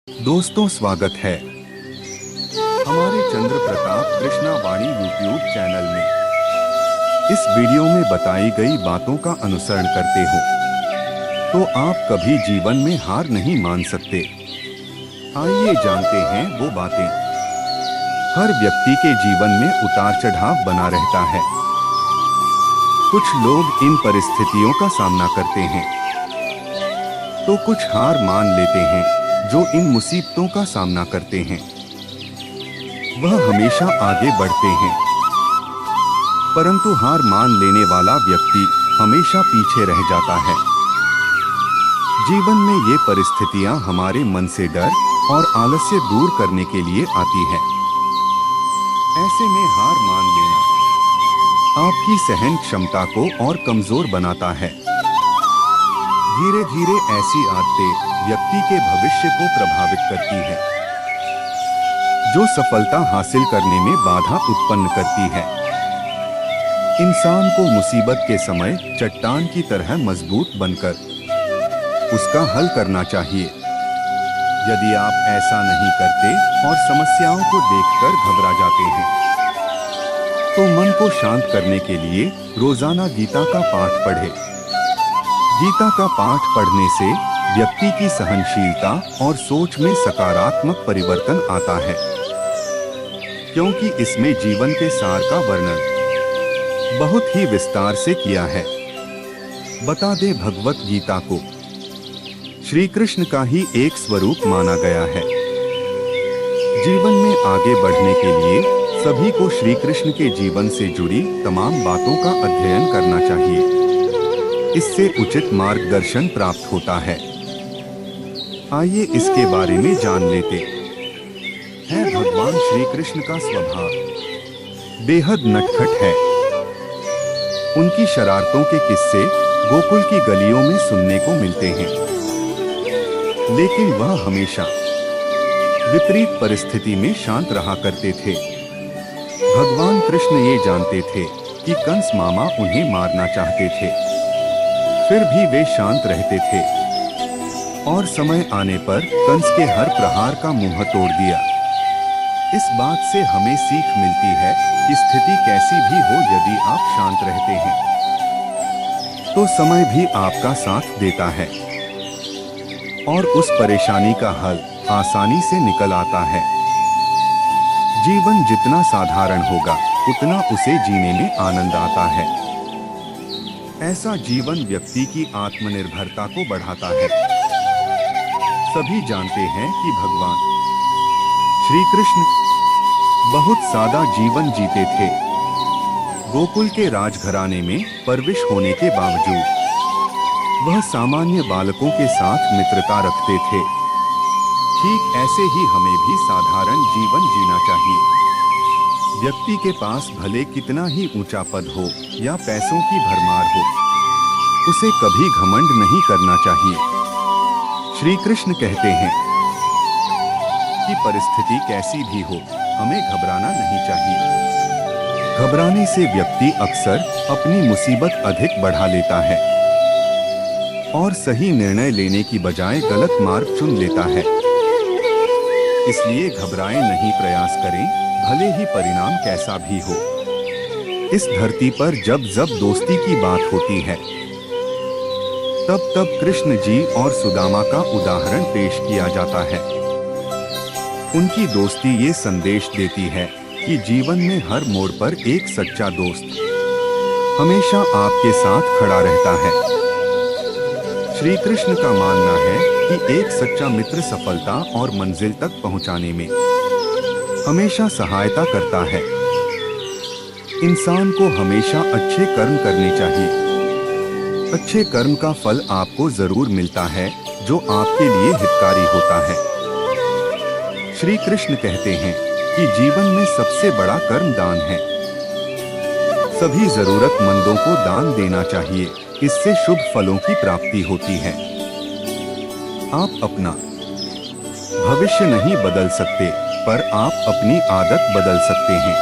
दोस्तों, स्वागत है हमारे चंद्र प्रताप कृष्णा वाणी यूट्यूब चैनल में। इस वीडियो में बताई गई बातों का अनुसरण करते हो तो आप कभी जीवन में हार नहीं मान सकते। आइए जानते हैं वो बातें। हर व्यक्ति के जीवन में उतार चढ़ाव बना रहता है। कुछ लोग इन परिस्थितियों का सामना करते हैं तो कुछ हार मान लेते हैं। जो इन मुसीबतों का सामना करते हैं वह हमेशा आगे बढ़ते हैं, परंतु हार मान लेने वाला व्यक्ति हमेशा पीछे रह जाता है। जीवन में ये परिस्थितियां हमारे मन से डर और आलस्य दूर करने के लिए आती है। ऐसे में हार मान लेना आपकी सहन क्षमता को और कमजोर बनाता है। धीरे धीरे ऐसी आदतें व्यक्ति के भविष्य को प्रभावित करती है, जो सफलता हासिल करने में बाधा उत्पन्न करती है। इंसान को मुसीबत के समय चट्टान की तरह मजबूत बनकर उसका हल करना चाहिए। यदि आप ऐसा नहीं करते और समस्याओं को देखकर घबरा जाते हैं तो मन को शांत करने के लिए रोजाना गीता का पाठ पढ़ें। गीता का पाठ पढ़ने से व्यक्ति की सहनशीलता और सोच में सकारात्मक परिवर्तन आता है, क्योंकि इसमें जीवन के सार का वर्णन बहुत ही विस्तार से किया है। बता दें, भगवत गीता को श्री कृष्ण का ही एक स्वरूप माना गया है। जीवन में आगे बढ़ने के लिए सभी को श्री कृष्ण के जीवन से जुड़ी तमाम बातों का अध्ययन करना चाहिए। इससे उचित मार्गदर्शन प्राप्त होता है। आइए इसके बारे में जान लेते हैं। भगवान श्री कृष्ण का स्वभाव बेहद नटखट है। उनकी शरारतों के किस्से गोकुल की गलियों में सुनने को मिलते हैं, लेकिन वह हमेशा विपरीत परिस्थिति में शांत रहा करते थे। भगवान कृष्ण ये जानते थे कि कंस मामा उन्हें मारना चाहते थे, फिर भी वे शांत रहते थे और समय आने पर कंस के हर प्रहार का मुंह तोड़ दिया। इस बात से हमें सीख मिलती है कि स्थिति कैसी भी हो, यदि आप शांत रहते हैं तो समय भी आपका साथ देता है और उस परेशानी का हल आसानी से निकल आता है। जीवन जितना साधारण होगा उतना उसे जीने में आनंद आता है। ऐसा जीवन व्यक्ति की आत्मनिर्भरता को बढ़ाता है। सभी जानते हैं कि भगवान श्री कृष्ण बहुत सादा जीवन जीते थे। गोकुल के राजघराने में परविश होने के बावजूद वह सामान्य बालकों के साथ मित्रता रखते थे। ठीक ऐसे ही हमें भी साधारण जीवन जीना चाहिए। व्यक्ति के पास भले कितना ही ऊंचा पद हो या पैसों की भरमार हो, उसे कभी घमंड नहीं करना चाहिए। श्री कृष्ण कहते हैं कि परिस्थिति कैसी भी हो, हमें घबराना नहीं चाहिए। घबराने से व्यक्ति अक्सर अपनी मुसीबत अधिक बढ़ा लेता है और सही निर्णय लेने की बजाय गलत मार्ग चुन लेता है। इसलिए घबराएं नहीं, प्रयास करें, भले ही परिणाम कैसा भी हो। इस धरती पर जब जब दोस्ती की बात होती है तब तब कृष्ण जी और सुदामा का उदाहरण पेश किया जाता है। उनकी दोस्ती ये संदेश देती है कि जीवन में हर मोड़ पर एक सच्चा दोस्त हमेशा आपके साथ खड़ा रहता है। श्री कृष्ण का मानना है कि एक सच्चा मित्र सफलता और मंजिल तक पहुंचाने में हमेशा सहायता करता है। इंसान को हमेशा अच्छे कर्म करने चाहिए। अच्छे कर्म का फल आपको जरूर मिलता है, जो आपके लिए हितकारी होता है। श्री कृष्ण कहते हैं कि जीवन में सबसे बड़ा कर्म दान है। सभी जरूरतमंदों को दान देना चाहिए, इससे शुभ फलों की प्राप्ति होती है। आप अपना भविष्य नहीं बदल सकते, पर आप अपनी आदत बदल सकते हैं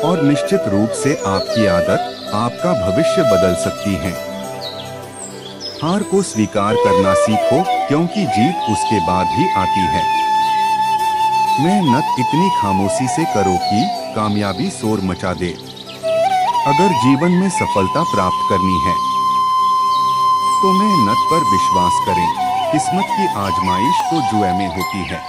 और निश्चित रूप से आपकी आदत आपका भविष्य बदल सकती है। हार को स्वीकार करना सीखो, क्योंकि जीत उसके बाद ही आती है। मेहनत इतनी खामोशी से करो कि कामयाबी शोर मचा दे। अगर जीवन में सफलता प्राप्त करनी है तो मेहनत पर विश्वास करें। किस्मत की आजमाइश तो जुए में होती है।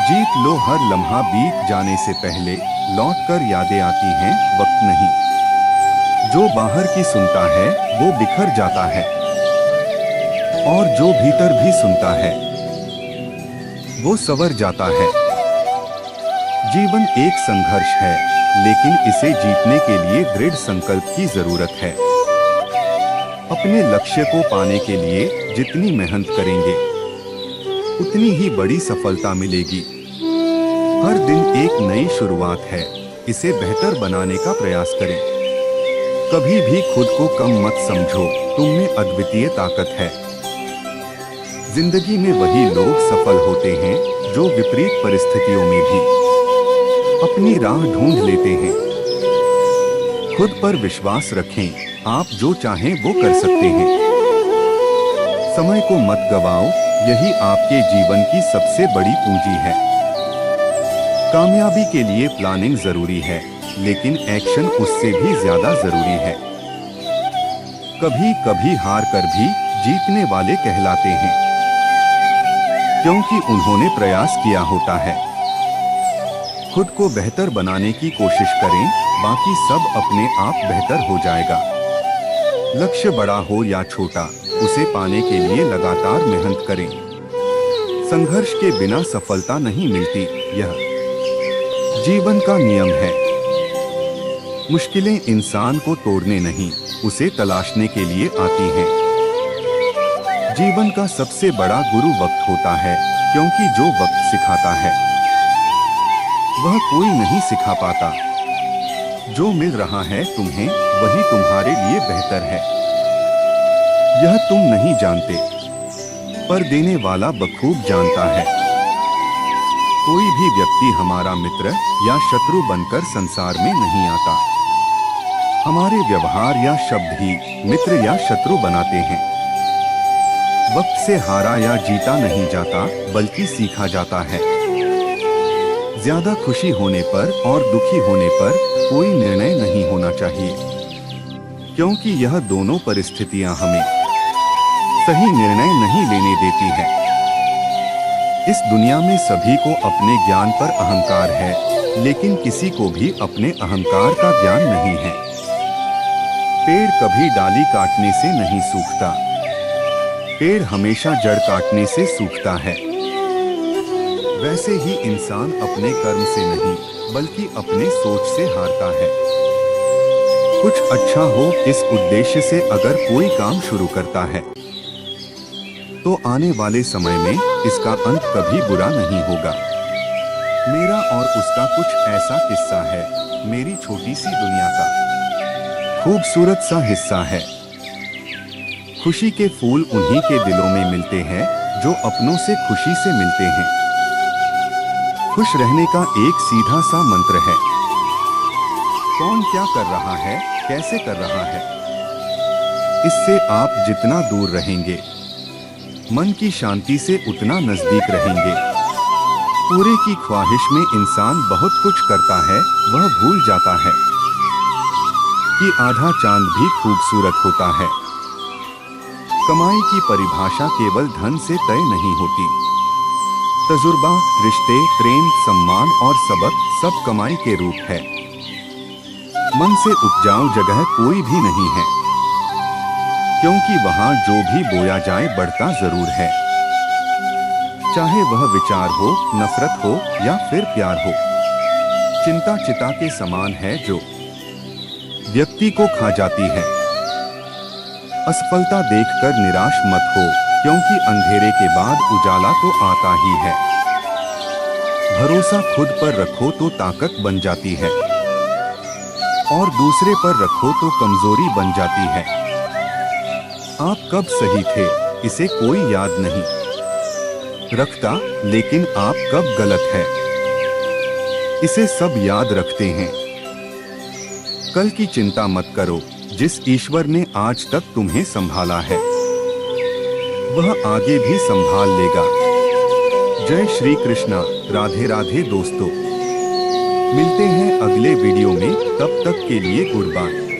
जीत लो, हर लम्हा बीत जाने से पहले लौटकर यादें आती हैं, वक्त नहीं। जो बाहर की सुनता है वो बिखर जाता है, और जो भीतर भी सुनता है वो संवर जाता है। जीवन एक संघर्ष है, लेकिन इसे जीतने के लिए दृढ़ संकल्प की जरूरत है। अपने लक्ष्य को पाने के लिए जितनी मेहनत करेंगे उतनी ही बड़ी सफलता मिलेगी। हर दिन एक नई शुरुआत है, इसे बेहतर बनाने का प्रयास करें। कभी भी खुद को कम मत समझो, तुम में अद्वितीय ताकत है। जिंदगी में वही लोग सफल होते हैं जो विपरीत परिस्थितियों में भी अपनी राह ढूंढ लेते हैं। खुद पर विश्वास रखें, आप जो चाहें वो कर सकते हैं। समय को मत गवाओ, यही आपके जीवन की सबसे बड़ी पूंजी है। कामयाबी के लिए प्लानिंग जरूरी है, लेकिन एक्शन उससे भी ज्यादा जरूरी है। कभी कभी हार कर भी जीतने वाले कहलाते हैं, क्योंकि उन्होंने प्रयास किया होता है। खुद को बेहतर बनाने की कोशिश करें, बाकी सब अपने आप बेहतर हो जाएगा। लक्ष्य बड़ा हो या छोटा, उसे पाने के लिए लगातार मेहनत करें। संघर्ष के बिना सफलता नहीं मिलती, यह जीवन का नियम है। मुश्किलें इंसान को तोड़ने नहीं, उसे तलाशने के लिए आती हैं। जीवन का सबसे बड़ा गुरु वक्त होता है, क्योंकि जो वक्त सिखाता है वह कोई नहीं सिखा पाता। जो मिल रहा है तुम्हें, वही तुम्हारे लिए बेहतर है। यह तुम नहीं जानते, पर देने वाला बखूब जानता है। कोई भी व्यक्ति हमारा मित्र या शत्रु बनकर संसार में नहीं आता। हमारे व्यवहार या शब्द ही मित्र या शत्रु बनाते हैं। वक्त से हारा या जीता नहीं जाता, बल्कि सीखा जाता है। ज्यादा खुशी होने पर और दुखी होने पर कोई निर्णय नहीं होना चाहिए, क्योंकि यह दोनों परिस्थितियां हमें सही निर्णय नहीं लेने देती है। इस दुनिया में सभी को अपने ज्ञान पर अहंकार है, लेकिन किसी को भी अपने अहंकार का ज्ञान नहीं है। पेड़ कभी डाली काटने से नहीं सूखता, पेड़ हमेशा जड़ काटने से सूखता है। वैसे ही इंसान अपने कर्म से नहीं, बल्कि अपने सोच से हारता है। कुछ अच्छा हो, इस उद्देश्य से अगर कोई काम शुरू करता है तो आने वाले समय में इसका अंत कभी बुरा नहीं होगा। मेरा और उसका कुछ ऐसा किस्सा है, मेरी छोटी सी दुनिया का खूबसूरत सा हिस्सा है। खुशी के फूल उन्हीं के दिलों में मिलते हैं जो अपनों से खुशी से मिलते हैं। खुश रहने का एक सीधा सा मंत्र है। कौन क्या कर रहा है, कैसे कर रहा है, इससे आप जितना दूर रहेंगे, मन की शांति से उतना नजदीक रहेंगे। पूरे की ख्वाहिश में इंसान बहुत कुछ करता है, वह भूल जाता है कि आधा चांद भी खूबसूरत होता है। कमाई की परिभाषा केवल धन से तय नहीं होती। तजुर्बा, रिश्ते, प्रेम, सम्मान और सबक सब कमाई के रूप है। मन से उपजाऊ जगह कोई भी नहीं है, क्योंकि वहाँ जो भी बोया जाए बढ़ता जरूर है। चाहे वह विचार हो, नफरत हो या फिर प्यार हो। चिंता चिता के समान है जो व्यक्ति को खा जाती है। असफलता देखकर निराश मत हो, क्योंकि अंधेरे के बाद उजाला तो आता ही है। भरोसा खुद पर रखो तो ताकत बन जाती है, और दूसरे पर रखो तो कमजोरी बन जाती है। आप कब सही थे, इसे कोई याद नहीं रखता, लेकिन आप कब गलत है, इसे सब याद रखते हैं। कल की चिंता मत करो, जिस ईश्वर ने आज तक तुम्हें संभाला है वह आगे भी संभाल लेगा। जय श्री कृष्णा। राधे राधे दोस्तों, मिलते हैं अगले वीडियो में, तब तक के लिए गुड बाय।